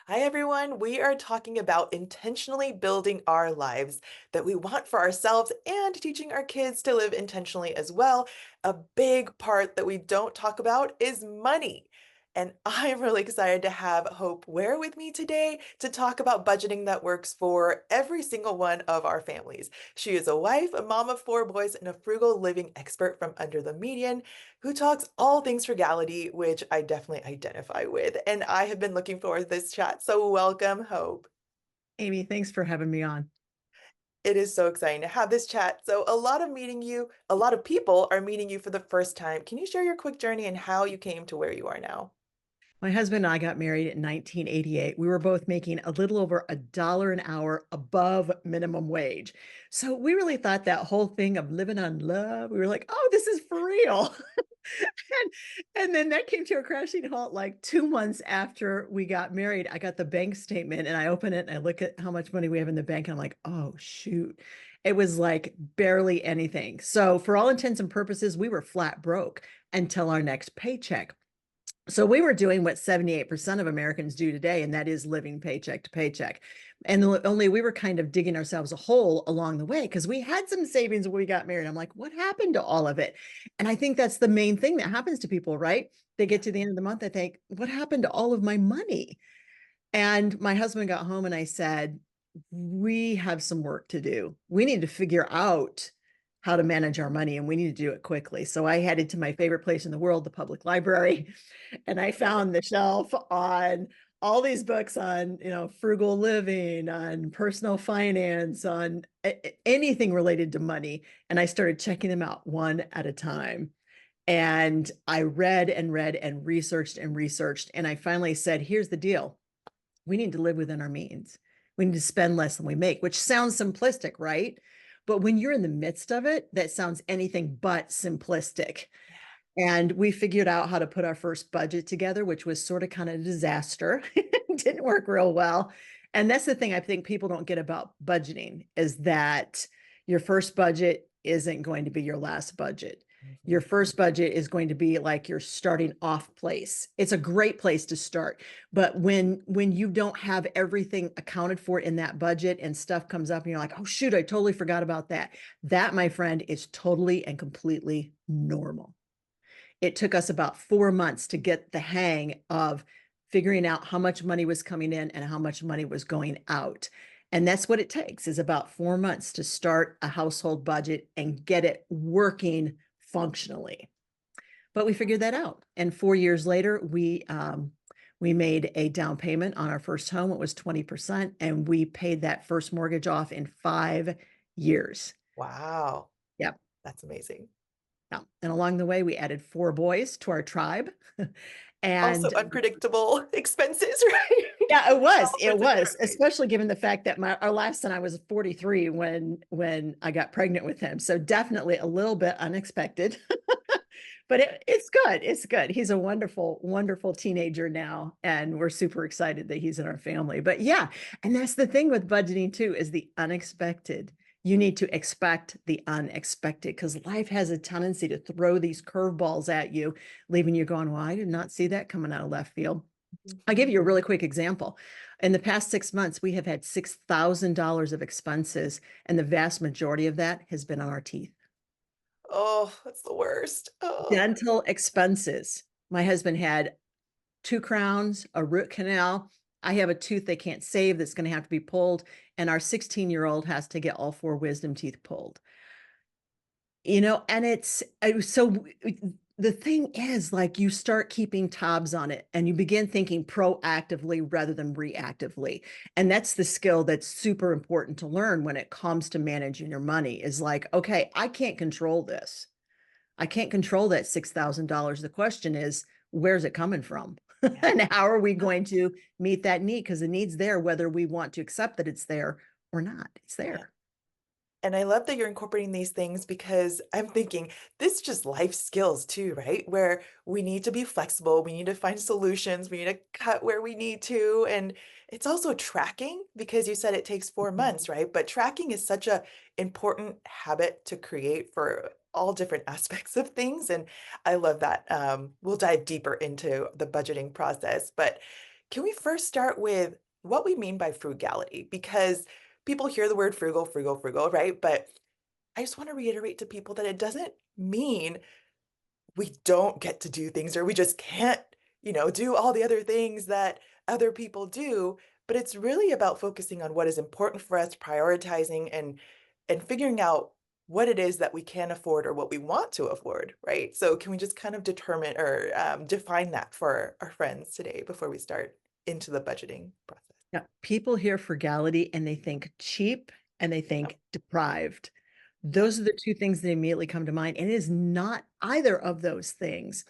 Hi, everyone. We are talking about intentionally building our lives that we want for ourselves and teaching our kids to live intentionally as well. A big part that we don't talk about is money. And I'm really excited to have Hope Ware with me today to talk about budgeting that works for every single one of our families. She is a wife, a mom of four boys, and a frugal living expert from under the median who talks all things frugality, which I definitely identify with. And I have been looking forward to this chat. So welcome, Hope. Amy, thanks for having me on. It is so exciting to have this chat. So a lot of people are meeting you for the first time. Can you share your quick journey and how you came to where you are now? My husband and I got married in 1988. We were both making a little over $1 an hour above minimum wage. So we really thought that whole thing of living on love, we were like, oh, this is for real. and, and then that came to a crashing halt like 2 months after we got married. I got the bank statement and I open it and I look at how much money we have in the bank. And I'm like, oh, shoot. It was like barely anything. So, for all intents and purposes, we were flat broke until our next paycheck. So we were doing what 78% of Americans do today, and that is living paycheck to paycheck. And only we were kind of digging ourselves a hole along the way because we had some savings when we got married. I'm like, what happened to all of it? And I think that's the main thing that happens to people, right? They Yeah. get to the end of the month, they think, what happened to all of my money? And my husband got home and I said, we have some work to do. We need to figure out how to manage our money and we need to do it quickly. So I headed to my favorite place in the world, the public library, and I found the shelf on all these books on, frugal living, on personal finance, on anything related to money. And I started checking them out one at a time. And I read and read and researched and researched. And I finally said, here's the deal, we need to live within our means. We need to spend less than we make, which sounds simplistic, right? But when you're in the midst of it, that sounds anything but simplistic. And we figured out how to put our first budget together, which was sort of kind of a disaster. It didn't work real well. And that's the thing I think people don't get about budgeting is that your first budget isn't going to be your last budget. Your Mhm. first budget is going to be like your starting off place. It's a great place to start. But when you don't have everything accounted for in that budget and stuff comes up and you're like, "Oh shoot, I totally forgot about that." That, my friend, is totally and completely normal. It took us about 4 months to get the hang of figuring out how much money was coming in and how much money was going out. And that's what it takes is about 4 months to start a household budget and get it working functionally. But we figured that out. And 4 years later, we made a down payment on our first home. It was 20%, and we paid that first mortgage off in 5 years. Wow, Yep. that's amazing. Yeah. And along the way, we added four boys to our tribe. Also And unpredictable expenses, right? yeah, it was. All It sorts of was, different ways. especially given the fact that our last son, I was 43 when I got pregnant with him. So definitely a little bit unexpected. But it's good. It's good. He's a wonderful, wonderful teenager now, and we're super excited that he's in our family. But yeah, and that's the thing with budgeting too, is the unexpected. You need to expect the unexpected because life has a tendency to throw these curveballs at you, leaving you going, well, I did not see that coming out of left field. I'll give Mhm. you a really quick example. In the past 6 months, we have had $6,000 of expenses, and the vast majority of that has been on our teeth. Oh, that's the worst. Oh. Dental expenses. My husband had two crowns, a root canal. I have a tooth they can't save that's going to have to be pulled. And our 16-year-old has to get all four wisdom teeth pulled. And so the thing is, like, you start keeping tabs on it and you begin thinking proactively rather than reactively. And that's the skill that's super important to learn when it comes to managing your money is like, okay, I can't control this. I can't control that $6,000. The question is, where's it coming from? Yeah. And how are we going to meet that need? Because the need's there, whether we want to accept that it's there or not. It's Yeah. there. And I love that you're incorporating these things because I'm thinking this is just life skills too, right? Where we need to be flexible, we need to find solutions, we need to cut where we need to. And it's also tracking because you said it takes 4 months, right? But tracking is such a important habit to create for all different aspects of things. And I love that. We'll dive deeper into the budgeting process, but can we first start with what we mean by frugality? Because people hear the word frugal, frugal, frugal, right? But I just want to reiterate to people that it doesn't mean we don't get to do things or we just can't, do all the other things that other people do. But it's really about focusing on what is important for us, prioritizing and figuring out what it is that we can afford or what we want to afford, right? So can we just kind of determine or define that for our friends today before we start into the budgeting process? Yeah, people hear frugality and they think cheap and they Yep. think deprived. Yep. Those are the two things that immediately come to mind. And it is not either of those things.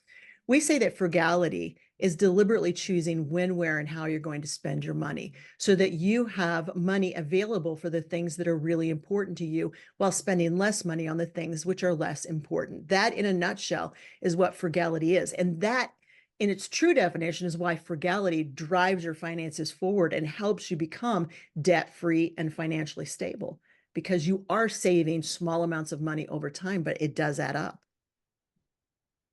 We say that frugality is deliberately choosing when, where, and how you're going to spend your money so that you have money available for the things that are really important to you while spending less money on the things which are less important. That, in a nutshell, is what frugality is. And that, in its true definition, is why frugality drives your finances forward and helps you become debt free and financially stable because you are saving small amounts of money over time, but it does add up.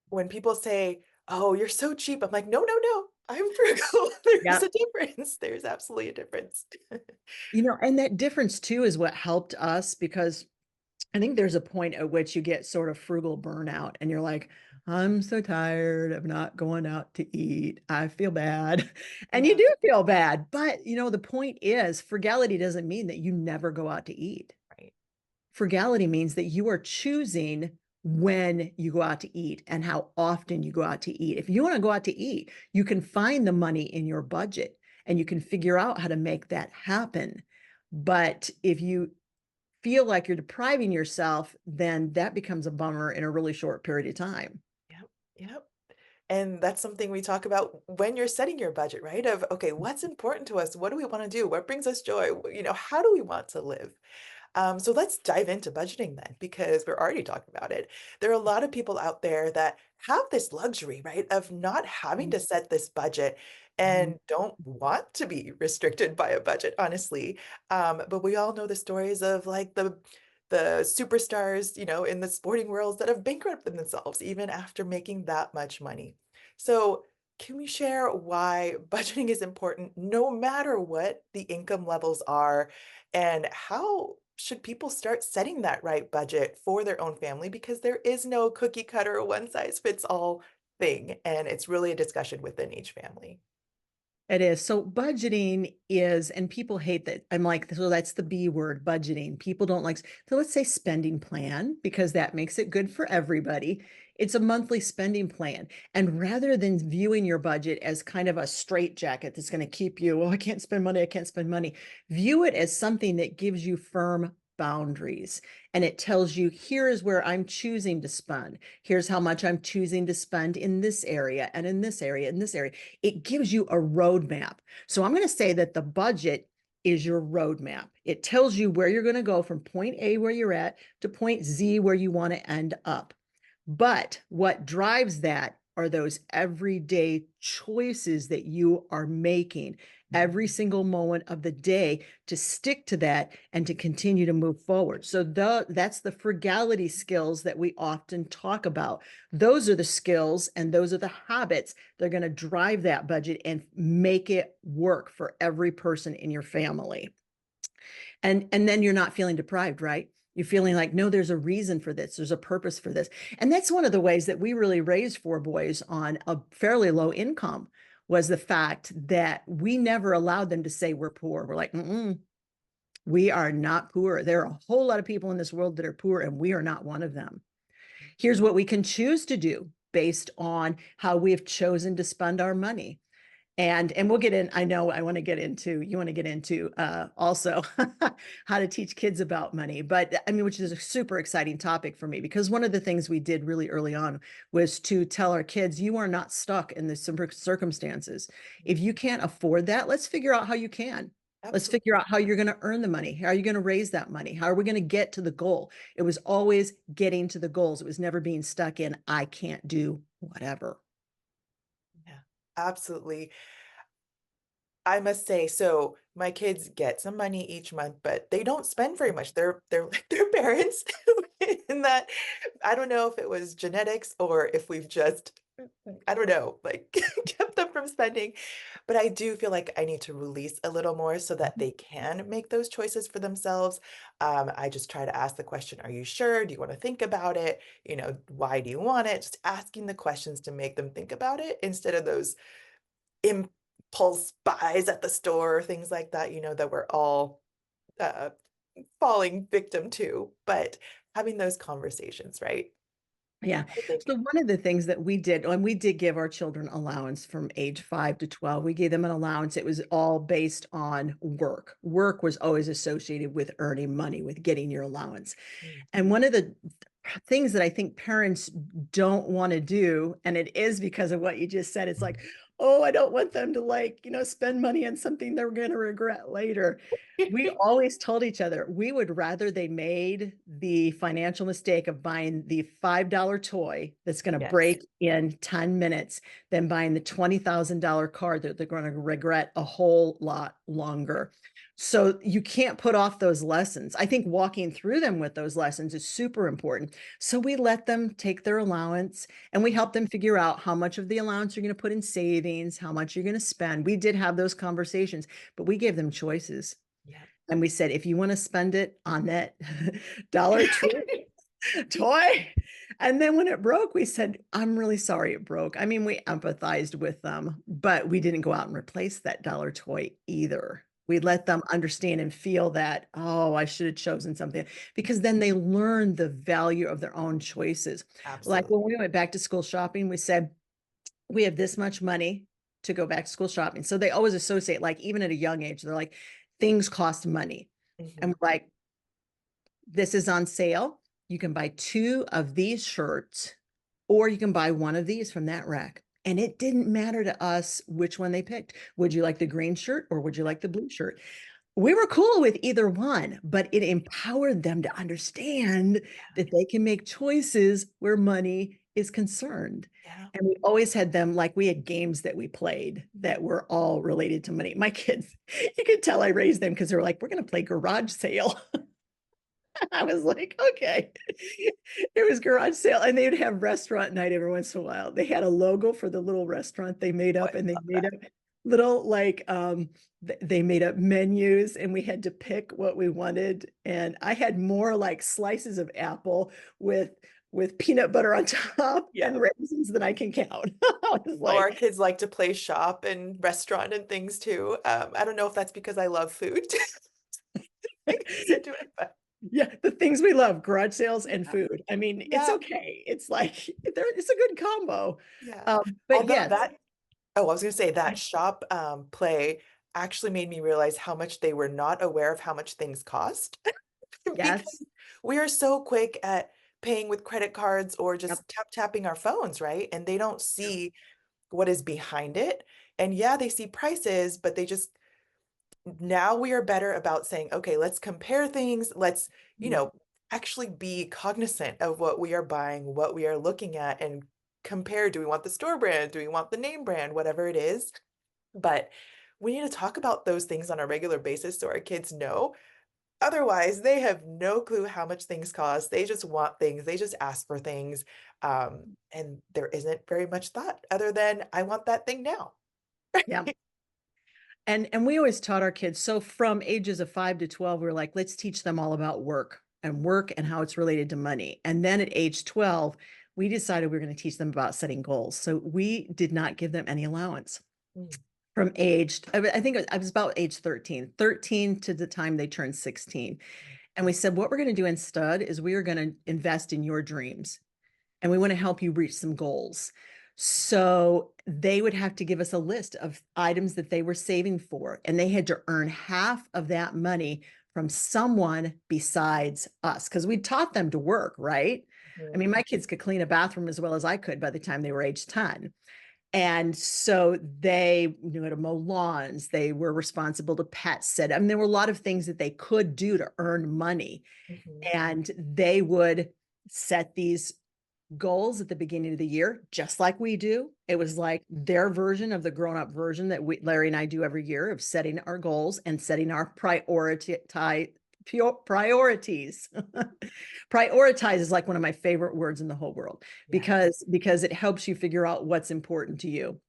When people say, "Oh, you're so cheap," I'm like, "No, no, no. I'm frugal." There's Yeah. a difference. There's absolutely a difference. And that difference too is what helped us because I think there's a point at which you get sort of frugal burnout and you're like, I'm so tired of not going out to eat. I feel bad. And you Yeah, do feel bad. But, the point is, frugality doesn't mean that you never go out to eat. right. Frugality means that you are choosing when you go out to eat and how often you go out to eat. If you want to go out to eat, you can find the money in your budget and you can figure out how to make that happen. But if you feel like you're depriving yourself, then that becomes a bummer in a really short period of time. Yep, yep. And that's something we talk about when you're setting your budget, right? Of, okay, what's important to us? What do we want to do? What brings us joy? How do we want to live? So let's dive into budgeting then, because we're already talking about it. There are a lot of people out there that have this luxury, right, of not having to set this budget Mhm. and don't want to be restricted by a budget, honestly. But we all know the stories of like the superstars, in the sporting worlds that have bankrupted themselves even after making that much money. So can we share why budgeting is important no matter what the income levels are? And how should people start setting that right budget for their own family? Because there is no cookie cutter, one size fits all thing. And it's really a discussion within each family. It is. So budgeting is, and people hate that. I'm like, so that's the B word, budgeting. People don't like, so let's say spending plan because that makes it good for everybody. It's a monthly spending plan. And rather than viewing your budget as kind of a straitjacket that's going to keep you, oh, I can't spend money, I can't spend money, view it as something that gives you firm boundaries. And it tells you, here is where I'm choosing to spend. Here's how much I'm choosing to spend in this area and in this area, in this area. It gives you a roadmap. So I'm going to say that the budget is your roadmap. It tells you where you're going to go from point A, where you're at, to point Z, where you want to end up. But what drives that are those everyday choices that you are making every single moment of the day to stick to that and to continue to move forward. So that's the frugality skills that we often talk about. Those are the skills and those are the habits that are going to drive that budget and make it work for every person in your family. And then you're not feeling deprived, right? You're feeling like, no, there's a reason for this. There's a purpose for this. And that's one of the ways that we really raised four boys on a fairly low income was the fact that we never allowed them to say we're poor. We're like, mm-mm, we are not poor. There are a whole lot of people in this world that are poor, and we are not one of them. Here's what we can choose to do based on how we have chosen to spend our money. And we'll get in. I know I want to get into, you want to get into also how to teach kids about money. But I mean, which is a super exciting topic for me because one of the things we did really early on was to tell our kids, you are not stuck in the circumstances. If you can't afford that, let's figure out how you can. Let's figure Absolutely. out how you're going to earn the money. How are you going to raise that money? How are we going to get to the goal? It was always getting to the goals. It was never being stuck in, I can't do whatever. Yeah, absolutely. I must say, so my kids get some money each month, but they don't spend very much. They're like their parents in that I don't know if it was genetics or if we've just I don't know, like kept them from spending. but I do feel like I need to release a little more so that they can make those choices for themselves. I just try to ask the question, are you sure? Do you want to think about it? Why do you want it? Just asking the questions to make them think about it instead of those impulse buys at the store, things like that, that we're all uh, falling victim to. But having those conversations, right? Yeah. I think, So one of the things that we did, and we did give our children allowance from age 5 to 12, we gave them an allowance. It was all based on work. Work was always associated with earning money, with getting your allowance. mm, And one of the things that I think parents don't want to do, and it is because of what you just said, it's like, oh, I don't want them to spend money on something they're going to regret later. We always told each other we would rather they made the financial mistake of buying the $5 toy that's going to yes, break in 10 minutes than buying the $20,000 car that they're going to regret a whole lot longer. So you can't put off those lessons. I think walking through them with those lessons is super important. So we let them take their allowance and we help them figure out how much of the allowance you're going to put in savings, how much you're going to spend. We did have those conversations, but we gave them choices. yeah, And we said, if you want to spend it on that Dollar Tree toy. And then when it broke, we said, I'm really sorry it broke. I mean, we empathized with them, but we didn't go out and replace that dollar toy either. We let them understand and feel that, oh, I should have chosen something because then they learn the value of their own choices. Like absolutely. when we went back to school shopping, we said, we have this much money to go back to school shopping. So they always associate, like, even at a young age, they're like, things cost money. And Mhm. we're like, this is on sale. You can buy two of these shirts, or you can buy one of these from that rack. And it didn't matter to us which one they picked. Would you like the green shirt or would you like the blue shirt? We were cool with either one, but it empowered them to understand Yeah, that they can make choices where money is concerned. yeah. And we always had them, like, we had games that we played that were all related to money. My kids, you could tell I raised them because they were like, we're going to play garage sale. I was like, okay. It was garage sale, and they'd have restaurant night every once in a while. They had a logo for the little restaurant they made Oh, up, I and they love made that. up little they made up menus, and we had to pick what we wanted. And I had more like slices of apple with peanut butter on top Yeah. and raisins than I can count. I was Oh, our like, kids like to play shop and restaurant and things too. I don't know if that's because I love food. It goes into it, but yeah, the things we love, garage sales and yeah, food. I mean, it's yeah, okay. It's like it's a good combo. yeah. But Although yes, that, oh, I was gonna say that shop play actually made me realize how much they were not aware of how much things cost yes, because we are so quick at paying with credit cards or yep, just tapping our phones, right? And they don't yep, see what is behind it. And yeah, they see prices, but they just now we are better about saying, okay, let's compare things. Let's, you mm, know, actually be cognizant of what we are buying, what we are looking at, and compare. Do we want the store brand? Do we want the name brand? Whatever it is. But we need to talk about those things on a regular basis so our kids know. Otherwise, they have no clue how much things cost. They just want things. They just ask for things. And there isn't very much thought other than, I want that thing now. yeah. And we always taught our kids. So from ages of 5 to 12, we were like, let's teach them all about work and how it's related to money. And then at age 12, we decided we were going to teach them about setting goals. So we did not give them any allowance Mm, from age, I think I was about age 13 to the time they turned 16. And we said, what we're going to do instead is we are going to invest in your dreams and we want to help you reach some goals. So they would have to give us a list of items that they were saving for, and they had to earn half of that money from someone besides us because we taught them to work, right? I mhm, mean, my kids could clean a bathroom as well as I could by the time they were age 10. And so they knew how to mow lawns. They were responsible to pet sit. I mean, there were a lot of things that they could do to earn money. mhm. And they would set these goals at the beginning of the year, just like we do. It was like their version of the grown up version that Larry and I do every year of setting our goals and setting our priorities. Prioritize is like one of my favorite words in the whole world Yes. because it helps you figure out what's important to you.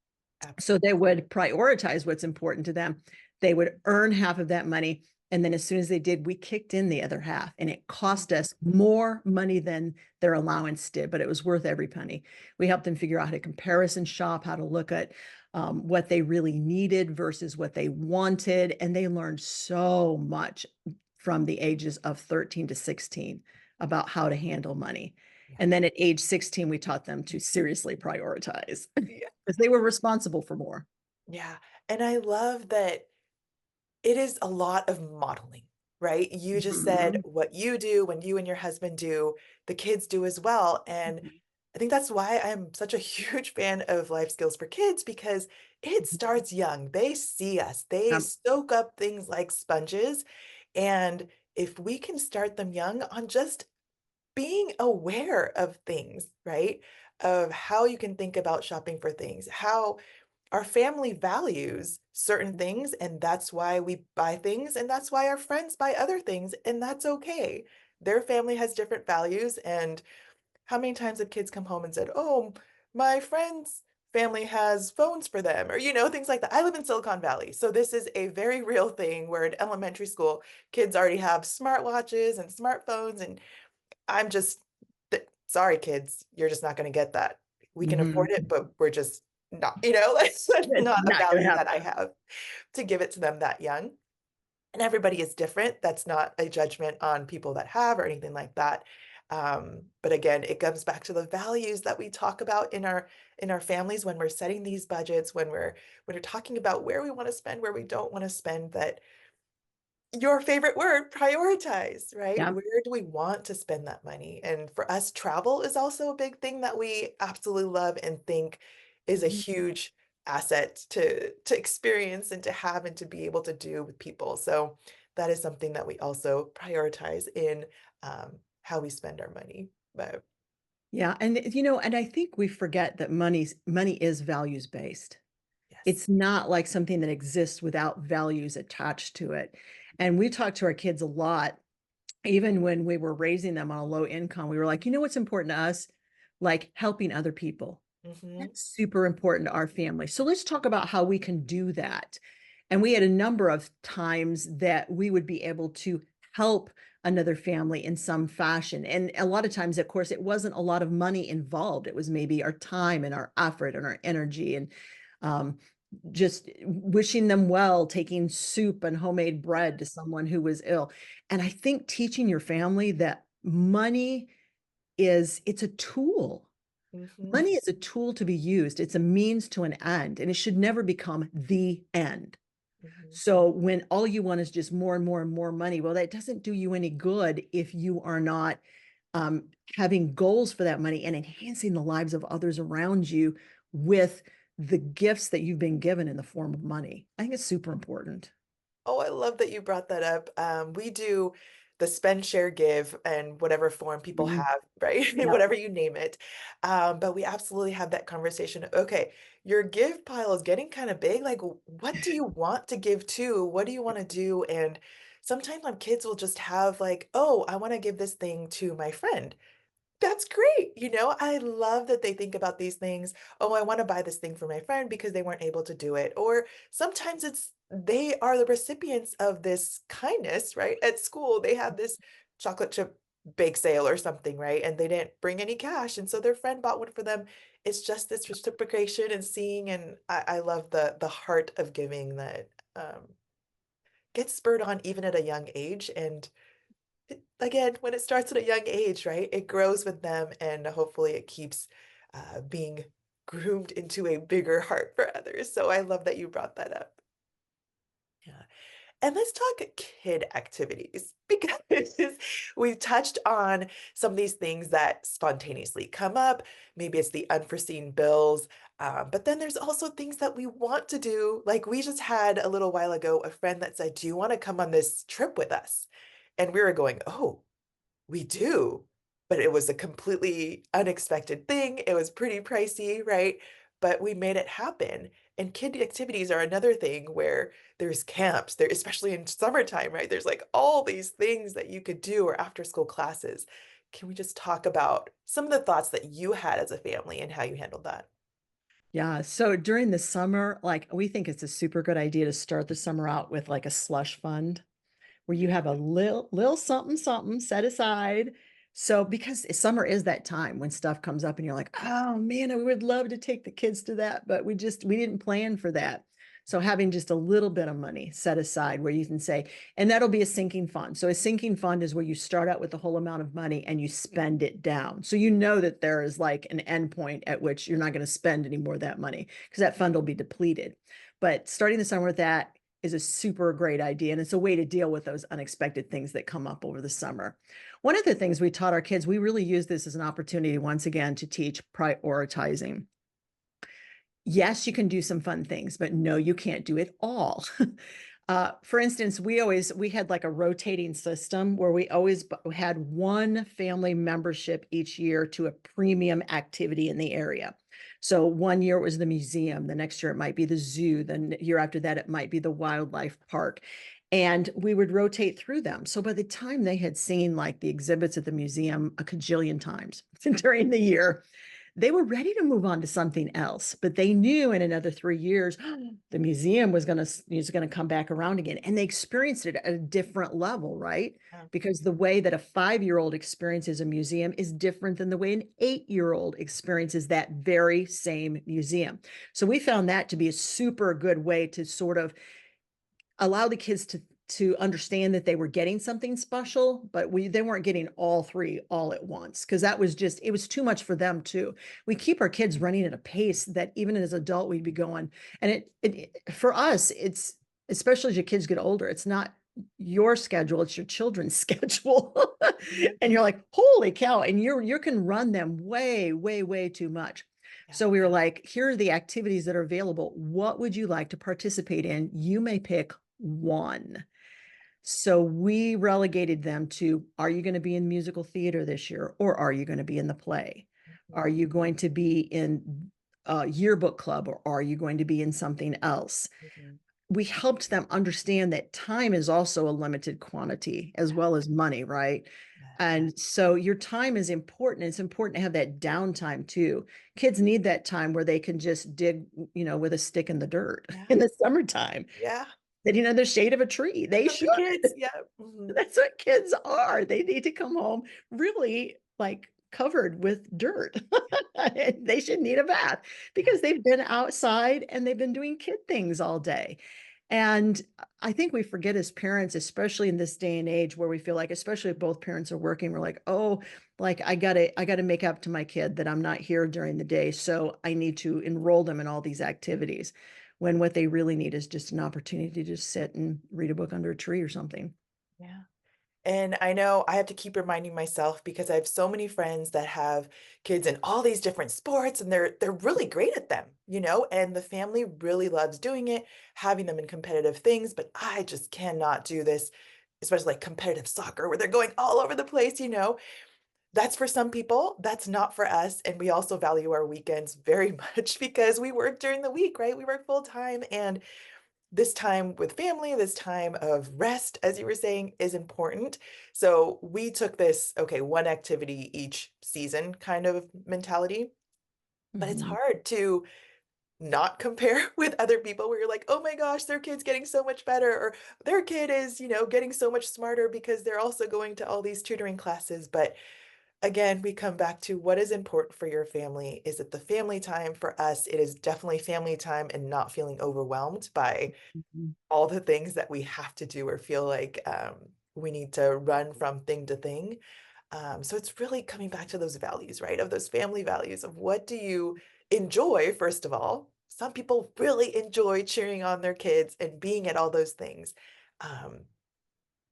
So they Absolutely. would prioritize what's important to them. They would earn half of that money. And then as soon as they did, we kicked in the other half. And it cost Mhm. us more money than their allowance did, but it was worth every penny. We helped them figure out how to comparison shop, how to look at what they really needed versus what they wanted. And they learned so much from the ages of 13 to 16 about how to handle money. Yeah. And then at age 16, we taught them to seriously prioritize Yeah. because they were responsible for more. Yeah. And I love that it is a lot of modeling, right? You just said Mhm. what you do when you and your husband do, the kids do as well. And I think that's why I'm such a huge fan of life skills for kids because it Mhm. starts young. They see us, they Um, soak up things like sponges. And if we can start them young on just being aware of things, right? Of how you can think about shopping for things, how our family values certain things, and that's why we buy things, and that's why our friends buy other things, and that's okay. Their family has different values, and how many times have kids come home and said, "Oh, my friend's family has phones for them," or things like that. I live in Silicon Valley, so this is a very real thing where in elementary school, kids already have smartwatches and smartphones, and I'm just, sorry, kids, you're just not going to get that. We can afford it, mhm. but we're just not, that's It's not a not going to value that I happen. have to give it to them that young. And everybody is different. That's not a judgment on people that have or anything like that. But again, it comes back to the values that we talk about in our families when we're setting these budgets, when we're talking about where we want to spend, where we don't want to spend, that your favorite word, prioritize, right? Yeah. Where do we want to spend that money? And for us, travel is also a big thing that we absolutely love and think is a Mhm. huge asset to experience and to have and to be able to do with people. So that is something that we also prioritize in how we spend our money. But Yeah. And I think we forget that money is values based. yes. It's not like something that exists without values attached to it. And we talk to our kids a lot, even when we were raising them on a low income, we were like, what's important to us? Like helping other people. Hmm. That's super important to our family. So let's talk about how we can do that. And we had a number of times that we would be able to help another family in some fashion. And a lot of times, of course, it wasn't a lot of money involved. It was maybe our time and our effort and our energy and um, just wishing them well, taking soup and homemade bread to someone who was ill. And I think teaching your family that it's a tool. Hmm. Money is a tool to be used. It's a means to an end, and it should never become the end. Hmm. So when all you want is just more and more and more money, well, that doesn't do you any good if you are not having goals for that money and enhancing the lives of others around you with the gifts that you've been given in the form of money. I think it's super important. Oh, I love that you brought that up. We do the spend, share, give, and whatever form people Mhm. have, right? Yep. Whatever you name it. But we absolutely have that conversation. Okay, your give pile is getting kind of big. Like, what do you want to give to? What do you want to do? And sometimes my kids will just have like, oh, I want to give this thing to my friend. That's great. I love that they think about these things. Oh, I want to buy this thing for my friend because they weren't able to do it. Or sometimes it's they are the recipients of this kindness, right? At school, they have this chocolate chip bake sale or something, right? And they didn't bring any cash. And so their friend bought one for them. It's just this reciprocation and seeing, and I love the heart of giving that gets spurred on even at a young age. And again, when it starts at a young age, right, it grows with them and hopefully it keeps being groomed into a bigger heart for others. So I love that you brought that up. Yeah. And let's talk kid activities because we touched on some of these things that spontaneously come up. Maybe it's the unforeseen bills, but then there's also things that we want to do. Like we just had a little while ago a friend that said, "Do you want to come on this trip with us?" And we were going, "Oh, we do, but it was a completely unexpected thing. It was pretty pricey, right? But we made it happen. And kid activities are another thing where there's camps, there, especially in summertime, right? There's like all these things that you could do or after school classes. Can we just talk about some of the thoughts that you had as a family and how you handled that? Yeah. So during the summer, like we think it's a super good idea to start the summer out with like a slush fund where you have a little something something set aside. So because summer is that time when stuff comes up and you're like, oh man, I would love to take the kids to that, but we didn't plan for that. So having just a little bit of money set aside where you can say, and that'll be a sinking fund. So a sinking fund is where you start out with the whole amount of money and you spend it down. So you know that there is like an end point at which you're not going to spend any more of that money because that fund will be depleted. But starting the summer with that is a super great idea. And it's a way to deal with those unexpected things that come up over the summer. One of the things we taught our kids, we really use this as an opportunity once again to teach prioritizing. Yes, you can do some fun things, but no, you can't do it all. For instance, we had like a rotating system where we always had one family membership each year to a premium activity in the area. So one year it was the museum, the next year it might be the zoo, the year after that it might be the wildlife park. And we would rotate through them. So by the time they had seen like the exhibits at the museum a cajillion times during the year, they were ready to move on to something else, but they knew in another 3 years the museum was going to come back around again, and they experienced it at a different level, right? Yeah. Because the way that a 5-year-old experiences a museum is different than the way an 8-year-old experiences that very same museum. So we found that to be a super good way to sort of allow the kids to understand that they were getting something special, but they weren't getting all three all at once because that was just it was too much for them too. We keep our kids running at a pace that even as adult we'd be going, and it for us it's especially as your kids get older, it's not your schedule, it's your children's schedule. Mhm. And you're like, holy cow, and you can run them way, way, way too much. Yeah. So we were like, here are the activities that are available. What would you like to participate in? You may pick one. So we relegated them to, are you going to be in musical theater this year? Or are you going to be in the play? Mhm. Are you going to be in a yearbook club? Or are you going to be in something else? Mhm. We helped them understand that time is also a limited quantity as well as money, right? Yeah. And so your time is important. It's important to have that downtime too. Kids need that time where they can just dig, with a stick in the dirt Yeah. in the summertime, Yeah. sitting in the shade of a tree. They That's should. what kids. Yeah. Mhm. That's what kids are. They need to come home really like covered with dirt. They should need a bath Yeah. because they've been outside and they've been doing kid things all day. And I think we forget as parents, especially in this day and age where we feel like, especially if both parents are working, we're like, oh, like I gotta make up to my kid that I'm not here during the day. So I need to enroll them in all these activities. When what they really need is just an opportunity to just sit and read a book under a tree or something. Yeah. And I know I have to keep reminding myself because I have so many friends that have kids in all these different sports and they're really great at them, and the family really loves doing it, having them in competitive things, but I just cannot do this, especially like competitive soccer where they're going all over the place. That's for some people, that's not for us, and we also value our weekends very much because we work during the week, right? We work full time, and this time with family, this time of rest, as you were saying, is important. So we took this, okay, one activity each season kind of mentality, but it's Mhm. hard to not compare with other people where you're like, oh my gosh, their kid's getting so much better, or their kid is, getting so much smarter because they're also going to all these tutoring classes. But again, we come back to what is important for your family. Is it the family time? For us, it is definitely family time and not feeling overwhelmed by Mhm. all the things that we have to do or feel like we need to run from thing to thing. So it's really coming back to those values, right? Of those family values of what do you enjoy, first of all. Some people really enjoy cheering on their kids and being at all those things. Um,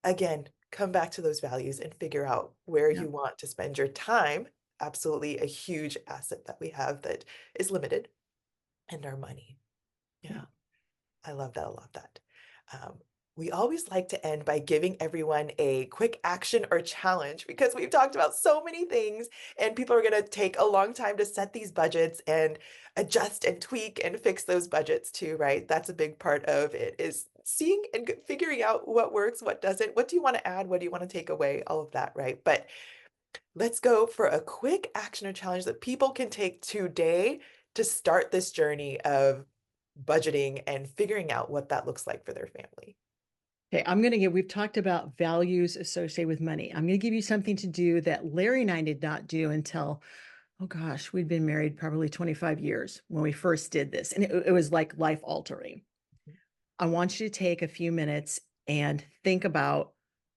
Again, come back to those values and figure out where Yeah. you want to spend your time. Absolutely a huge asset that we have that is limited, and our money. Yeah. Yeah. I love that. I love that. Um, we always like to end by giving everyone a quick action or challenge because we've talked about so many things and people are going to take a long time to set these budgets and adjust and tweak and fix those budgets too, right? That's a big part of it is seeing and figuring out what works, what doesn't, what do you want to add, what do you want to take away, all of that, right? But let's go for a quick action or challenge that people can take today to start this journey of budgeting and figuring out what that looks like for their family? Okay, we've talked about values associated with money. I'm going to give you something to do that Larry and I did not do until, oh gosh, we'd been married probably 25 years when we first did this. And it was like life altering. I want you to take a few minutes and think about,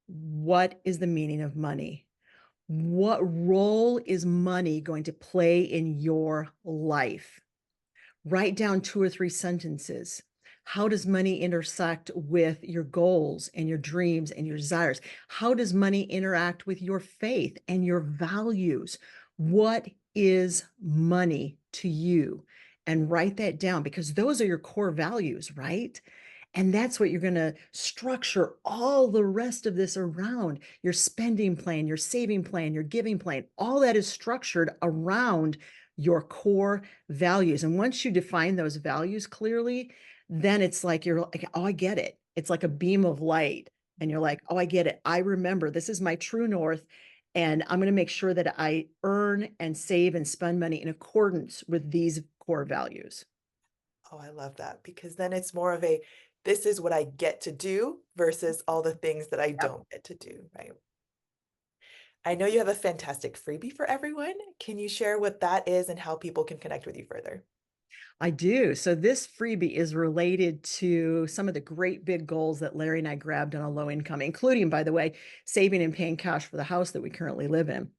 what is the meaning of money? What role is money going to play in your life? Write down 2 or 3 sentences. How does money intersect with your goals and your dreams and your desires? How does money interact with your faith and your values? What is money to you? And write that down, because those are your core values, right? And that's what you're going to structure all the rest of this around: your spending plan, your saving plan, your giving plan. All that is structured around your core values. And once you define those values clearly, then it's like you're like, oh, I get it. It's like a beam of light. And you're like, oh, I get it. I remember this is my true north. And I'm going to make sure that I earn and save and spend money in accordance with these core values. Oh, I love that because then it's more of a this is what I get to do versus all the things that I Yep. don't get to do, right? I know you have a fantastic freebie for everyone. Can you share what that is and how people can connect with you further? I do. So this freebie is related to some of the great big goals that Larry and I grabbed on a low income, including, by the way, saving and paying cash for the house that we currently live in.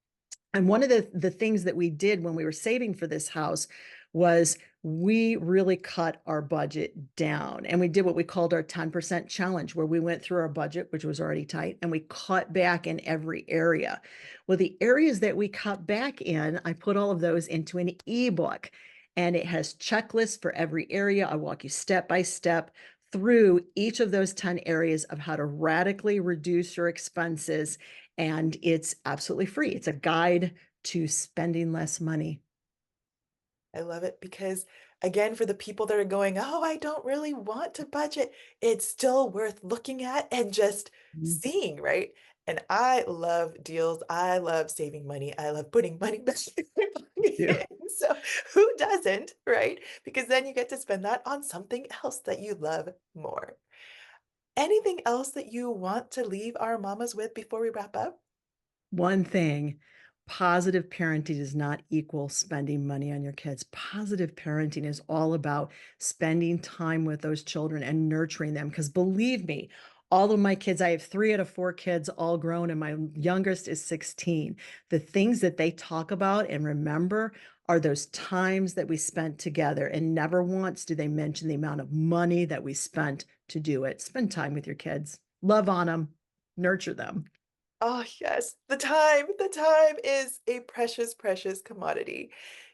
And one of the things that we did when we were saving for this house was we really cut our budget down. And we did what we called our 10% challenge, where we went through our budget, which was already tight, and we cut back in every area. Well, the areas that we cut back in, I put all of those into an ebook, and it has checklists for every area. I walk you step by step through each of those 10 areas of how to radically reduce your expenses, and it's absolutely free. It's a guide to spending less money. I love it because, again, for the people that are going, oh, I don't really want to budget, it's still worth looking at and just Mhm. seeing, right? And I love deals. I love saving money. I love putting money back in my Yeah. pocket. So who doesn't, right? Because then you get to spend that on something else that you love more. Anything else that you want to leave our mamas with before we wrap up? One thing, positive parenting does not equal spending money on your kids. Positive parenting is all about spending time with those children and nurturing them. Because believe me, all of my kids, I have 3 out of 4 kids, all grown, and my youngest is 16. The things that they talk about and remember are those times that we spent together. And never once do they mention the amount of money that we spent to do it. Spend time with your kids, love on them, nurture them. Oh, yes. The time is a precious, precious commodity.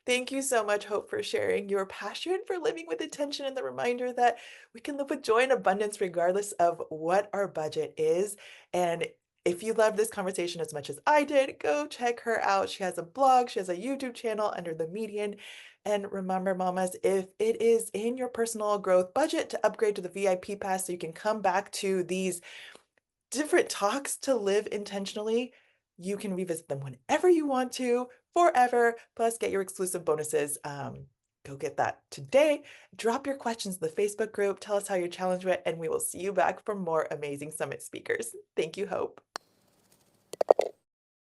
Thank you so much, Hope, for sharing your passion for living with intention and the reminder that we can live with joy and abundance regardless of what our budget is. And if you love this conversation as much as I did, go check her out. She has a blog, she has a YouTube channel under the median. And remember, mamas, if it is in your personal growth budget to upgrade to the VIP pass so you can come back to these different talks to live intentionally, you can revisit them whenever you want to, forever, plus get your exclusive bonuses. Go get that today. Drop your questions in the Facebook group. Tell us how your challenge went, and we will see you back for more amazing summit speakers. Thank you, Hope.